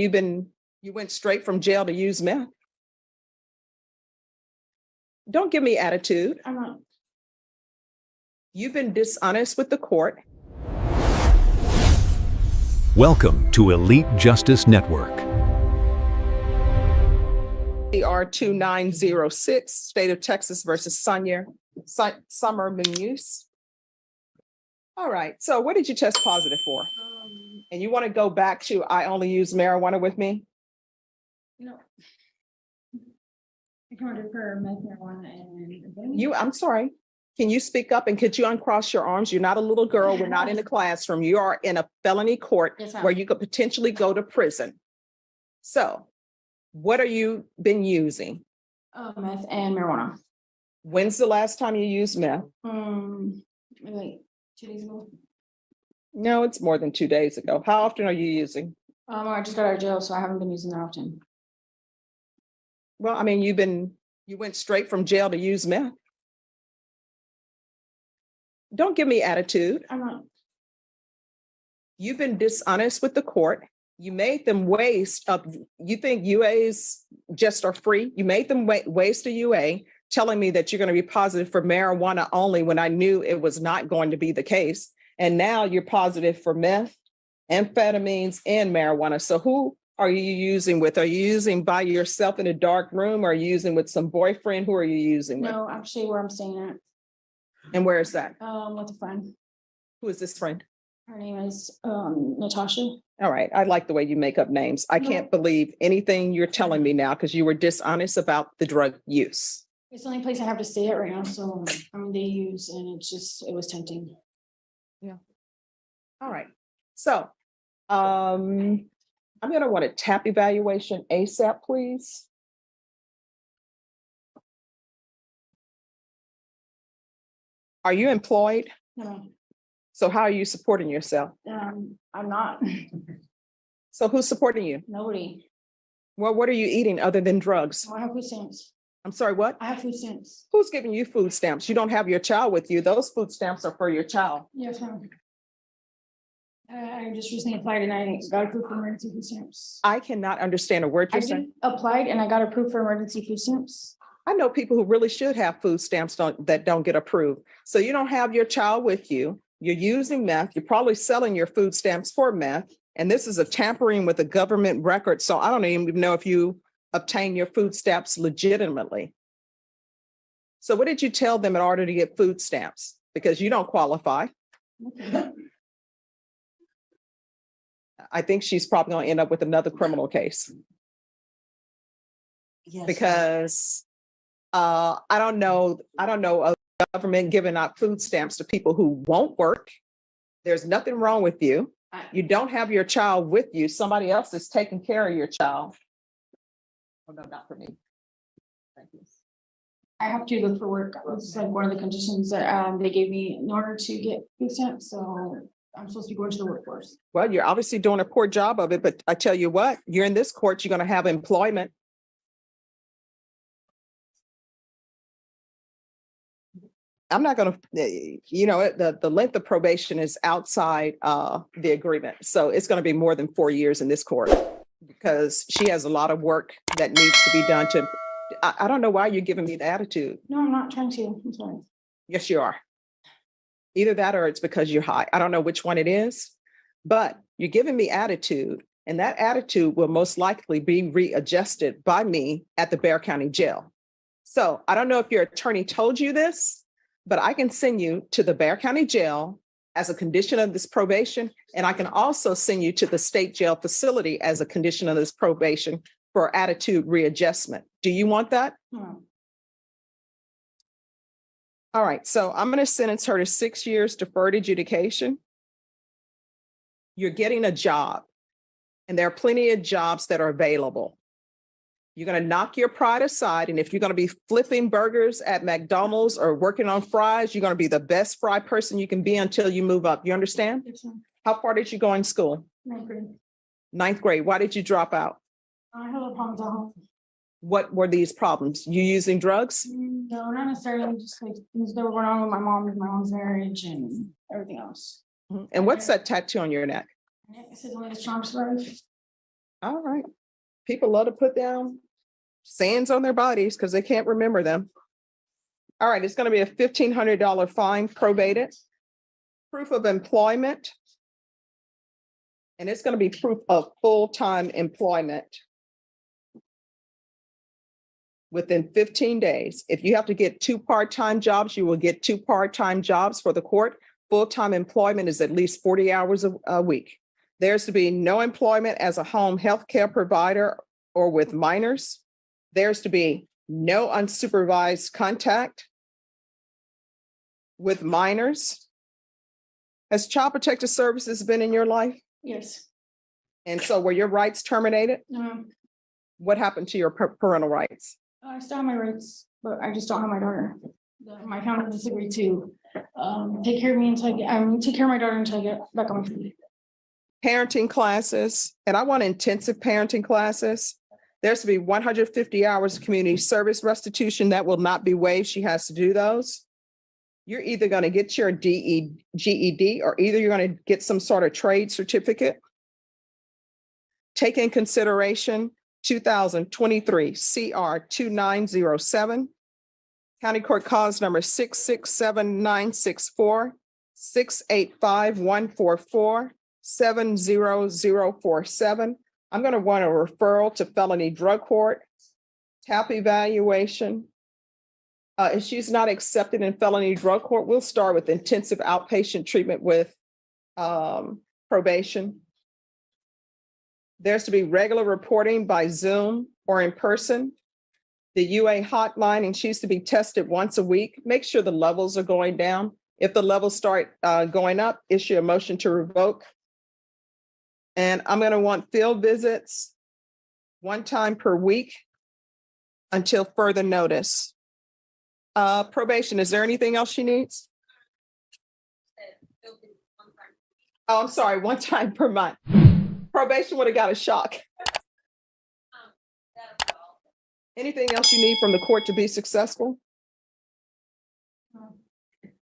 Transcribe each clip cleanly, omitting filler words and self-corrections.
You went straight from jail to use meth? Don't give me attitude. I'm not. You've been dishonest with the court. Welcome to Elite Justice Network. CR 2906, State of Texas versus Summer Munoz. All right, so what did you test positive for? And you want to go back to I only use marijuana with me? No. I can order for meth, marijuana, and I'm sorry. Can you speak up and could you uncross your arms? You're not a little girl. We're not in a classroom. You are in a felony court where you could potentially go to prison. So what are you been using? Meth and marijuana. When's the last time you used meth? Like 2 days ago. No, it's more than 2 days ago. How often are you using? I just got out of jail, so I haven't been using that often. Well, I mean, you went straight from jail to use meth. Don't give me attitude. I'm not. You've been dishonest with the court. You made them waste of, you think UAs just are free? You made them waste a UA telling me that you're going to be positive for marijuana only when I knew it was not going to be the case. And now you're positive for meth, amphetamines, and marijuana. So who are you using with? Are you using by yourself in a dark room? Or are you using with some boyfriend? Who are you using with? No, actually where I'm staying at. And where is that? With a friend. Who is this friend? Her name is Natasha. All right. I like the way you make up names. I can't believe anything you're telling me now because you were dishonest about the drug use. It's the only place I have to stay at right now. So they use and it was tempting. Yeah. All right. So I'm going to want a TAP evaluation ASAP, please. Are you employed? No. So how are you supporting yourself? I'm not. So who's supporting you? Nobody. Well, what are you eating other than drugs? I have food stamps. I'm sorry, what? I have food stamps. Who's giving you food stamps? You don't have your child with you. Those food stamps are for your child. Yes, ma'am. I just recently applied and I got approved for emergency food stamps. I cannot understand a word you're saying. Applied and I got approved for emergency food stamps. I know people who really should have food stamps that don't get approved. So you don't have your child with you. You're using meth. You're probably selling your food stamps for meth. And this is a tampering with a government record. So I don't even know if you obtain your food stamps legitimately. So what did you tell them in order to get food stamps? Because you don't qualify. Okay. I think she's probably going to end up with another criminal case. Yes. Because I don't know a government giving out food stamps to people who won't work. There's nothing wrong with you. You don't have your child with you. Somebody else is taking care of your child. Oh, no, not for me. Thank you. I have to look for work. That was like one of the conditions that they gave me in order to get food stamps. So I'm supposed to be going to the workforce. Well, you're obviously doing a poor job of it, but I tell you what, you're in this court, you're going to have employment. I'm not going to, the length of probation is outside the agreement. So it's going to be more than 4 years in this court because she has a lot of work that needs to be done to, I don't know why you're giving me the attitude. No, I'm not trying to. I'm sorry. Yes, you are. Either that or it's because you're high. I don't know which one it is, but you're giving me attitude. And that attitude will most likely be readjusted by me at the Bexar County Jail. So I don't know if your attorney told you this, but I can send you to the Bexar County Jail as a condition of this probation. And I can also send you to the state jail facility as a condition of this probation for attitude readjustment. Do you want that? No. All right. So I'm going to sentence her to 6 years deferred adjudication. You're getting a job and there are plenty of jobs that are available. You're going to knock your pride aside. And if you're going to be flipping burgers at McDonald's or working on fries, you're going to be the best fry person you can be until you move up. You understand? Yes, ma'am. How far did you go in school? 9th grade. 9th grade. Why did you drop out? I had a problems at home. What were these problems? You using drugs? No, not necessarily. Just like things that were going on with my mom's marriage and everything else. And what's that tattoo on your neck? It says only the strong survive. All right. People love to put down sands on their bodies because they can't remember them. All right, it's going to be a $1,500 fine, probated. Proof of employment. And it's going to be proof of full-time employment within 15 days. If you have to get 2 part-time jobs, you will get 2 part-time jobs for the court. Full-time employment is at least 40 hours a week. There's to be no employment as a home health care provider or with minors. There's to be no unsupervised contact with minors. Has Child Protective Services been in your life? Yes. And so were your rights terminated? No, What happened to your parental rights? I still have my rights, but I just don't have my daughter. My family disagreed to take care of me until I get, take care of my daughter until I get back on my feet. Parenting classes, and I want intensive parenting classes. There's to be 150 hours of community service restitution that will not be waived. She has to do those. You're either going to get your GED or either you're going to get some sort of trade certificate. Take in consideration 2023 CR 2907, County Court Cause number 667-964, 685-144, 70047. I'm going to want a referral to felony drug court, TAP evaluation. If she's not accepted in felony drug court, we'll start with intensive outpatient treatment with probation. There's to be regular reporting by Zoom or in person. The UA hotline, and she's to be tested once a week. Make sure the levels are going down. If the levels start going up, issue a motion to revoke. And I'm going to want field visits 1 time per week until further notice. Probation, is there anything else she needs? Oh, I'm sorry, 1 time per month. Probation would have got a shock. Anything else you need from the court to be successful?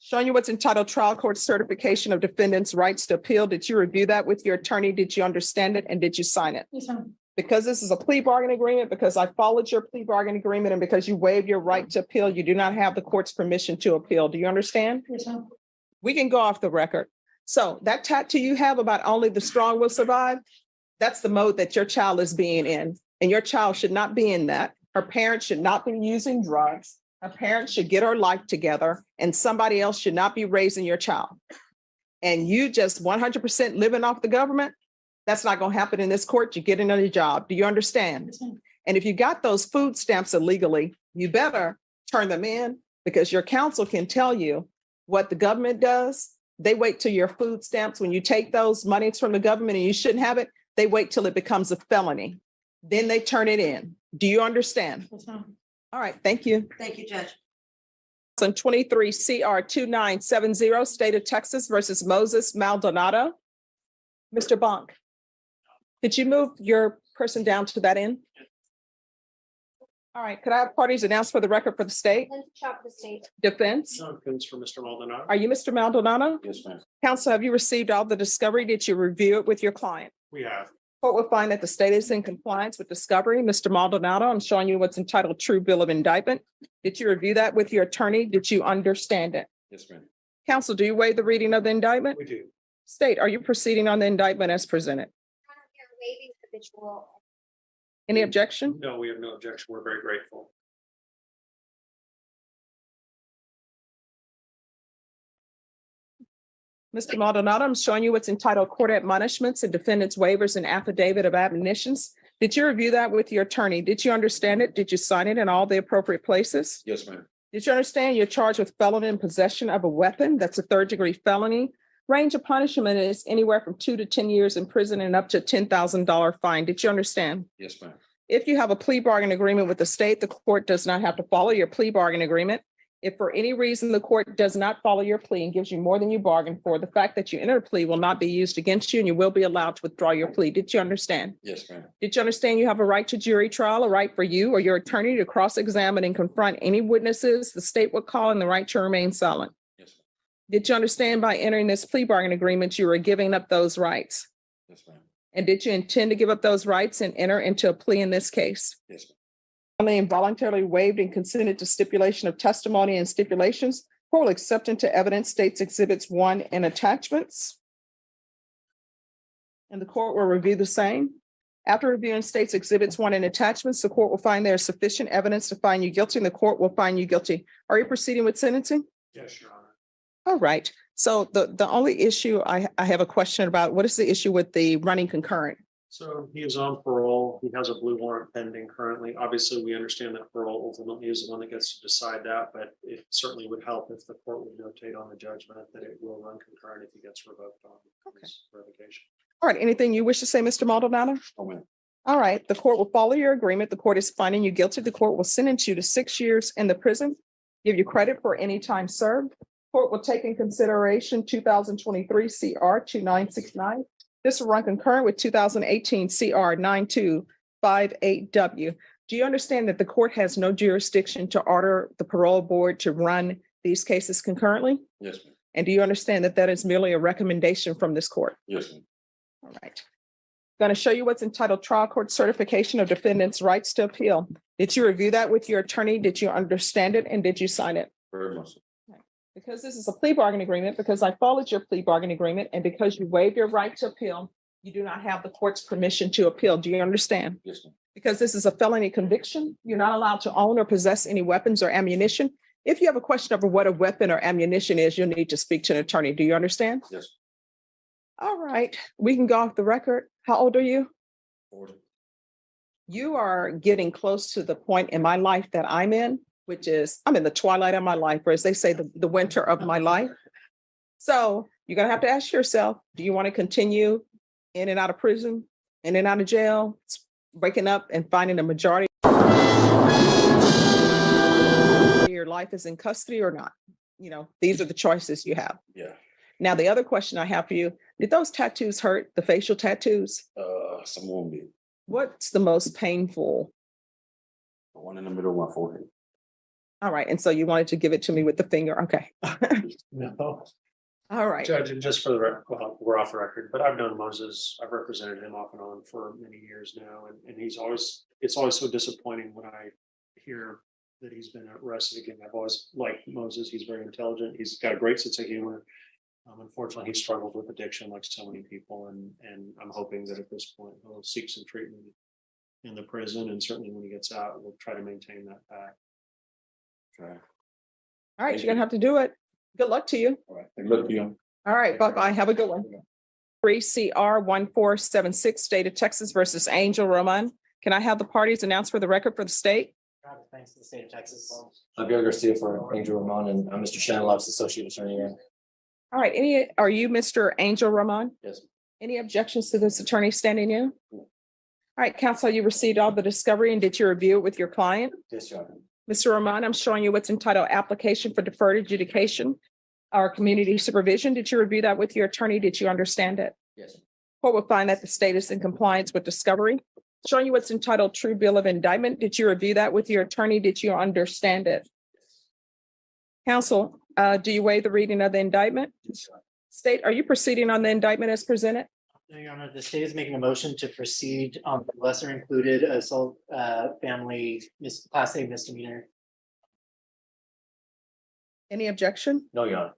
Showing you what's entitled Trial Court Certification of Defendant's Rights to Appeal. Did you review that with your attorney? Did you understand it? And did you sign it? Yes, ma'am. Because this is a plea bargain agreement, because I followed your plea bargain agreement, and because you waived your right to appeal, you do not have the court's permission to appeal. Do you understand? Yes, ma'am. We can go off the record. So that tattoo you have about only the strong will survive, that's the mode that your child is being in. And your child should not be in that. Her parents should not be using drugs. Her parents should get her life together, and somebody else should not be raising your child. And you just 100% living off the government, that's not going to happen in this court. You get another job. Do you understand? Yes, ma'am. And if you got those food stamps illegally, you better turn them in, because your counsel can tell you what the government does. They wait till your food stamps, when you take those monies from the government and you shouldn't have it, they wait till it becomes a felony. Then they turn it in. Do you understand? Yes, ma'am. All right, thank you. Thank you, Judge. 23 CR 2970, State of Texas versus Moses Maldonado. Mr. Bonk, could you move your person down to that end? All right, could I have parties announced for the record for the state? Chop the state. Defense? Defense for Mr. Maldonado. Are you Mr. Maldonado? Yes, ma'am. Counsel, have you received all the discovery? Did you review it with your client? We have. Court will find that the state is in compliance with discovery. Mr. Maldonado, I'm showing you what's entitled True Bill of Indictment. Did you review that with your attorney? Did you understand it? Yes, ma'am. Counsel, do you waive the reading of the indictment? We do. State, are you proceeding on the indictment as presented? Waiving habitual. Any objection? No, we have no objection. We're very grateful. Mr. Maldonado, I'm showing you what's entitled Court Admonishments and Defendant's Waivers and Affidavit of Admonitions. Did you review that with your attorney? Did you understand it? Did you sign it in all the appropriate places? Yes, ma'am. Did you understand you're charged with felon in possession of a weapon? That's a 3rd-degree felony. Range of punishment is anywhere from 2 to 10 years in prison and up to $10,000 fine. Did you understand? Yes, ma'am. If you have a plea bargain agreement with the state, the court does not have to follow your plea bargain agreement. If for any reason the court does not follow your plea and gives you more than you bargained for, the fact that you entered a plea will not be used against you, and you will be allowed to withdraw your plea. Did you understand? Yes, ma'am. Did you understand you have a right to jury trial, a right for you or your attorney to cross-examine and confront any witnesses the state would call, and the right to remain silent? Yes, ma'am. Did you understand by entering this plea bargain agreement, you were giving up those rights? Yes, ma'am. And did you intend to give up those rights and enter into a plea in this case? Yes, ma'am. Only involuntarily waived and consented to stipulation of testimony and stipulations. Court will accept into evidence states exhibits 1 and attachments. And the court will review the same. After reviewing states exhibits 1 and attachments, the court will find there is sufficient evidence to find you guilty, and the court will find you guilty. Are you proceeding with sentencing? Yes, Your Honor. All right. So the only issue I have a question about, what is the issue with the running concurrent? So he is on parole. He has a blue warrant pending currently. Obviously, we understand that parole ultimately is the one that gets to decide that, but it certainly would help if the court would notate on the judgment that it will run concurrent if he gets revoked on his revocation. All right. Anything you wish to say, Mr. Maldonado? Oh, ma'am. All right. The court will follow your agreement. The court is finding you guilty. The court will sentence you to 6 years in the prison, give you credit for any time served. Court will take in consideration 2023 CR 2969. This will run concurrent with 2018 CR 9258W. Do you understand that the court has no jurisdiction to order the parole board to run these cases concurrently? Yes, ma'am. And do you understand that that is merely a recommendation from this court? Yes, ma'am. All right. Going to show you what's entitled Trial Court Certification of Defendant's Rights to Appeal. Did you review that with your attorney? Did you understand it? And did you sign it? Very much so. Because this is a plea bargain agreement, because I followed your plea bargain agreement, and because you waived your right to appeal, you do not have the court's permission to appeal. Do you understand? Yes, ma'am. Because this is a felony conviction, you're not allowed to own or possess any weapons or ammunition. If you have a question over what a weapon or ammunition is, you'll need to speak to an attorney. Do you understand? Yes. All right, we can go off the record. How old are you? 40. You are getting close to the point in my life that I'm in, which is I'm in the twilight of my life, or as they say, the winter of my life. So you're going to have to ask yourself, do you want to continue in and out of prison, in and out of jail, breaking up and finding a majority of your life is in custody or not? You know, these are the choices you have. Yeah. Now, the other question I have for you, did those tattoos hurt, the facial tattoos? Some won't be. What's the most painful? The one in the middle of my forehead. All right. And so you wanted to give it to me with the finger. Okay. No. All right. Judge, and just for the record, well, we're off the record, but I've known Moses. I've represented him off and on for many years now. And it's always so disappointing when I hear that he's been arrested again. I've always liked Moses. He's very intelligent. He's got a great sense of humor. Unfortunately, he struggled with addiction like so many people. And I'm hoping that at this point, he'll seek some treatment in the prison. And certainly when he gets out, we'll try to maintain that path. Okay. All right. You're going to have to do it. Good luck to you. All right. Good luck to you. All right. Bye-bye. Have a good one. 3 CR 1476, State of Texas versus Angel Roman. Can I have the parties announced for the record for the state? Thanks to the state of Texas. Javier Garcia for Angel Ramon, and I'm Mr. Shannon Love's associate attorney here. All right. Are you Mr. Angel Roman? Yes. Any objections to this attorney standing in? All right, counsel, you received all the discovery, and did you review it with your client? Yes, Your Honor. Mr. Roman, I'm showing you what's entitled Application for Deferred Adjudication or Community Supervision. Did you review that with your attorney? Did you understand it? Yes. Court will find that the state is in compliance with discovery. Showing you what's entitled True Bill of Indictment. Did you review that with your attorney? Did you understand it? Counsel, do you waive the reading of the indictment? Yes, Your Honor. State, are you proceeding on the indictment as presented? No, Your Honor, the state is making a motion to proceed on the lesser included assault family class A misdemeanor. Any objection? No, Your Honor.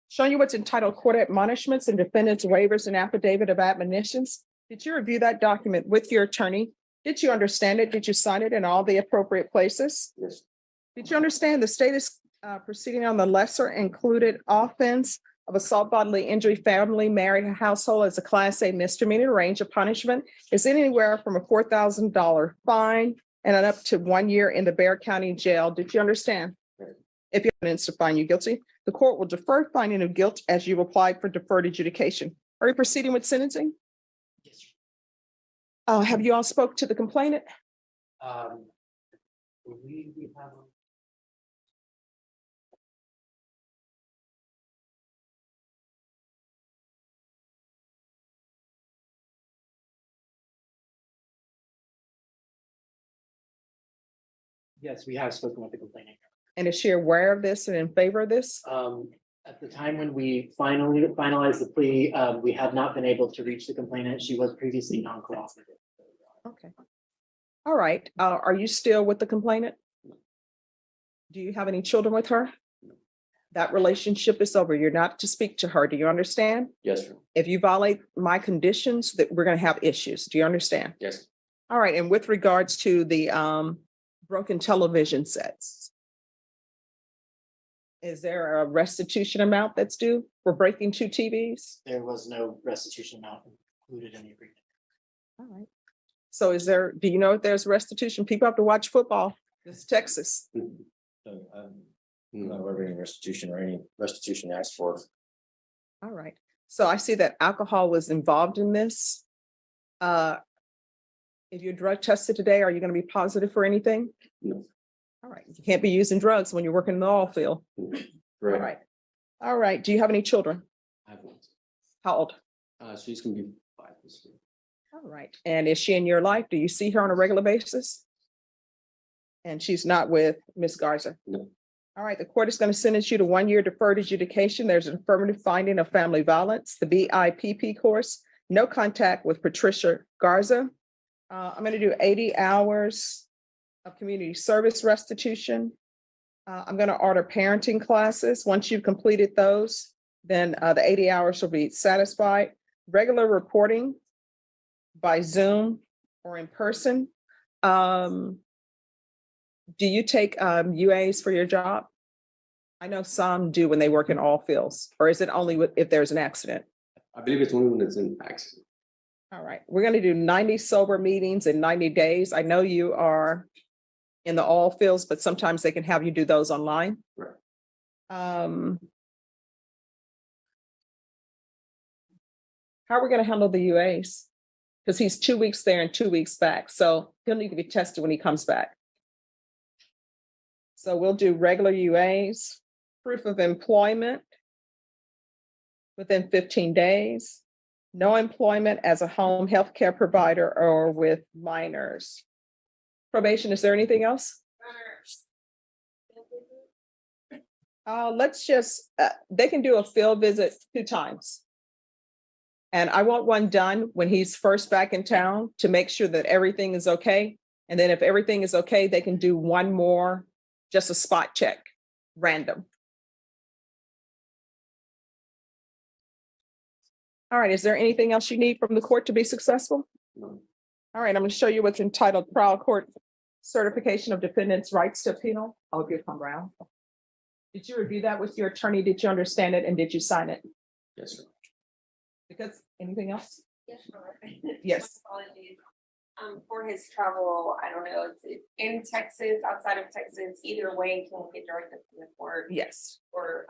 Showing you what's entitled Court Admonishments and Defendants Waivers and Affidavit of Admonitions. Did you review that document with your attorney? Did you understand it? Did you sign it in all the appropriate places? Yes. Did you understand the state is proceeding on the lesser included offense of assault, bodily injury, family, married household as a class A misdemeanor? Range of punishment is anywhere from a $4,000 fine and up to 1 year in the Bexar County Jail. Did you understand? Yes. If you have evidence to find you guilty, the court will defer finding of guilt as you applied for deferred adjudication. Are you proceeding with sentencing? Yes. Have you all spoke to the complainant? We have. Yes, we have spoken with the complainant. And is she aware of this and in favor of this? At the time when we finally finalized the plea, we have not been able to reach the complainant. She was previously non-cooperative. Okay. All right. Are you still with the complainant? Do you have any children with her? That relationship is over. You're not to speak to her. Do you understand? Yes, sir. If you violate my conditions, that we're going to have issues. Do you understand? Yes. All right. And with regards to the broken television sets, is there a restitution amount that's due for breaking 2 TVs? There was no restitution amount included in the agreement. All right. So do you know if there's restitution? People have to watch football. This is Texas. I'm not aware of any restitution or any restitution asked for. All right. So I see that alcohol was involved in this. If you're drug tested today, are you going to be positive for anything? No. All right. You can't be using drugs when you're working in the oil field. Correct. All right. All right. Do you have any children? I have one. How old? She's gonna be 5 this year. All right. And is she in your life? Do you see her on a regular basis? And she's not with Miss Garza? No. All right. The court is going to sentence you to 1 year deferred adjudication. There's an affirmative finding of family violence, the BIPP course, no contact with Patricia Garza. I'm going to do 80 hours of community service restitution. I'm going to order parenting classes. Once you've completed those, then the 80 hours will be satisfied. Regular reporting by Zoom or in person. Do you take UAs for your job? I know some do when they work in all fields, or is it only if there's an accident? I believe it's only when it's an accident. All right, we're going to do 90 sober meetings in 90 days. I know you are in the all fields, but sometimes they can have you do those online. Right. How are we going to handle the UAs? Because he's 2 weeks there and 2 weeks back. So he'll need to be tested when he comes back. So we'll do regular UAs, proof of employment within 15 days, no employment as a home health care provider or with minors. Probation, is there anything else? Let's just, they can do a field visit 2 times. And I want one done when he's first back in town to make sure that everything is okay. And then if everything is okay, they can do one more, just a spot check, random. All right, is there anything else you need from the court to be successful? No. All right, I'm going to show you what's entitled Trial Court Certification of Defendant's Rights to Appeal. I hope you come around. Did you review that with your attorney? Did you understand it and did you sign it? Yes, sir. Because anything else? Yes, sure. Yes. Apologies. For his travel, I don't know, is it in Texas, outside of Texas, either way, can we get directed from the court Yes. or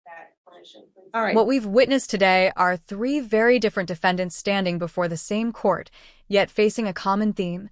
that permission, please? All right. What we've witnessed today are 3 very different defendants standing before the same court, yet facing a common theme: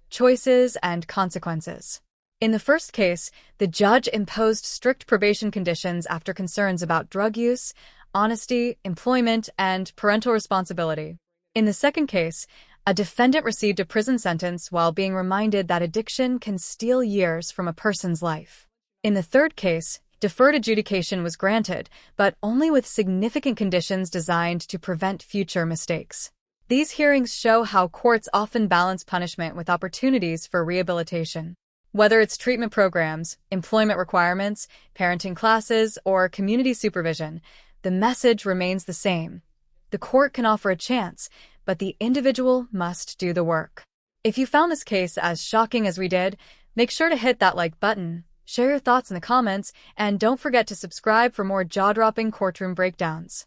choices and consequences. In the first case, the judge imposed strict probation conditions after concerns about drug use, honesty, employment, and parental responsibility. In the second case, a defendant received a prison sentence while being reminded that addiction can steal years from a person's life. In the third case, deferred adjudication was granted, but only with significant conditions designed to prevent future mistakes. These hearings show how courts often balance punishment with opportunities for rehabilitation. Whether it's treatment programs, employment requirements, parenting classes, or community supervision, the message remains the same. The court can offer a chance, but the individual must do the work. If you found this case as shocking as we did, make sure to hit that like button, share your thoughts in the comments, and don't forget to subscribe for more jaw-dropping courtroom breakdowns.